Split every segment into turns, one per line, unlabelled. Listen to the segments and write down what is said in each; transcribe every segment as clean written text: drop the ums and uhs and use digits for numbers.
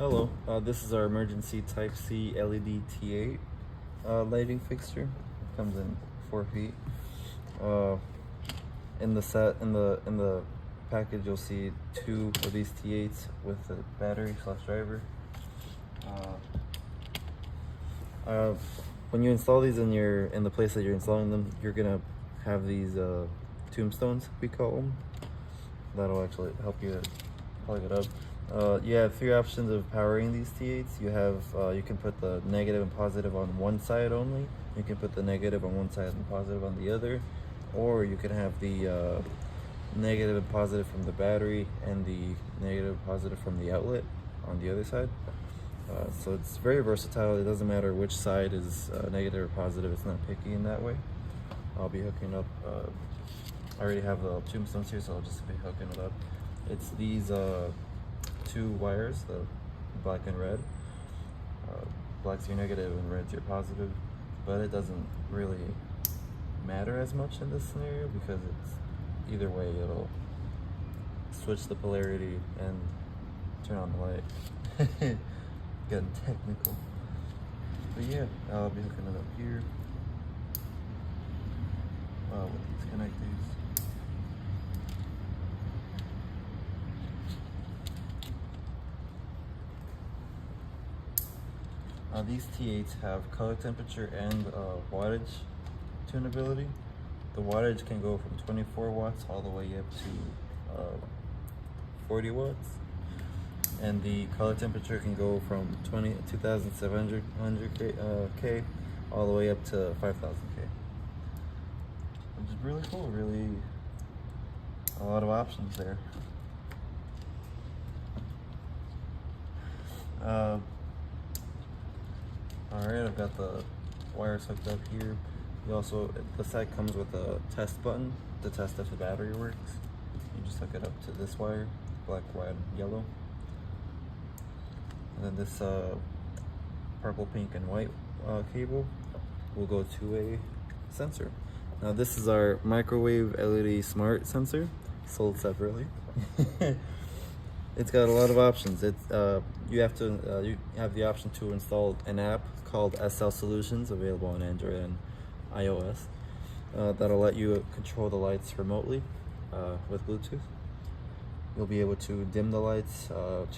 Hello, this is our emergency Type C LED T8 lighting fixture. It comes in 4 feet. In the package, you'll see 2 of these T8s with a battery / driver. When you install these in the place that you're installing them, you're gonna have these tombstones, we call them. That'll actually help you plug it up. You have 3 options of powering these T8s. You can put the negative and positive on one side only. You can put the negative on one side and positive on the other, or you can have the negative and positive from the battery and the negative and positive from the outlet on the other side. So it's very versatile. It doesn't matter which side is negative or positive. It's not picky in that way. I'll be hooking up. I already have the tombstones here, so I'll just be hooking it up. It's these 2 wires, the black and red. Black's your negative and red's your positive, but it doesn't really matter as much in this scenario because it's either way it'll switch the polarity and turn on the light. Getting technical, but yeah, I'll be hooking it up here with these connectors. These T8s have color temperature and wattage tunability. The wattage can go from 24 watts all the way up to 40 watts. And the color temperature can go from 2700 K all the way up to 5000 K. Which is really cool, really a lot of options there. Alright, I've got the wires hooked up here. The set comes with a test button to test if the battery works. You just hook it up to this wire, black, white, yellow. And then this purple, pink, and white cable will go to a sensor. Now this is our microwave LED smart sensor, sold separately. It's got a lot of options. You have the option to install an app called SL Solutions, available on Android and iOS. That'll let you control the lights remotely with Bluetooth. You'll be able to dim the lights,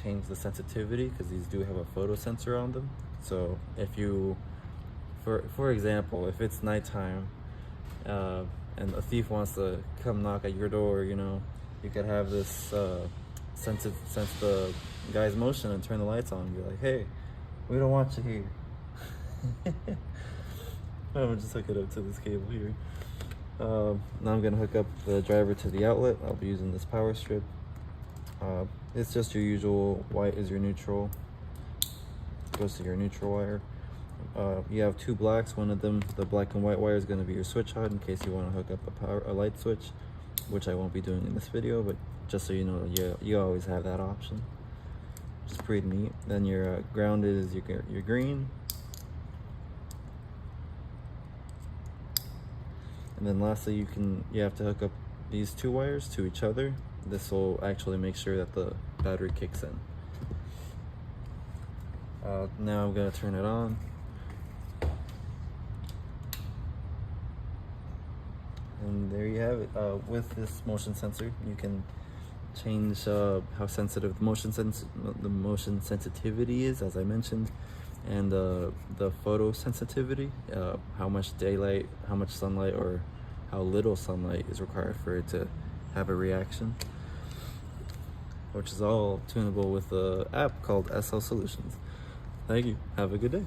change the sensitivity, because these do have a photo sensor on them. So if you, for example, if it's nighttime and a thief wants to come knock at your door, you could have this sense the guy's motion and turn the lights on and be like, hey, we don't want you here. I'm gonna just hook it up to this cable here. Now I'm gonna hook up the driver to the outlet. I'll be using this power strip. It's just your usual, white is your neutral, goes to your neutral wire. You have 2 blacks. One of them, the black and white wire, is going to be your switch hod in case you want to hook up a light switch, which I won't be doing in this video, but just so you know, you always have that option, which is pretty neat. Then your ground is your green. And then lastly, you have to hook up these 2 wires to each other. This will actually make sure that the battery kicks in. Now I'm going to turn it on. And there you have it. With this motion sensor, you can change how sensitive the motion sensitivity is, as I mentioned, and the photo sensitivity, how much daylight, how much sunlight, or how little sunlight is required for it to have a reaction, which is all tunable with the app called SL Solutions. Thank you. Have a good day.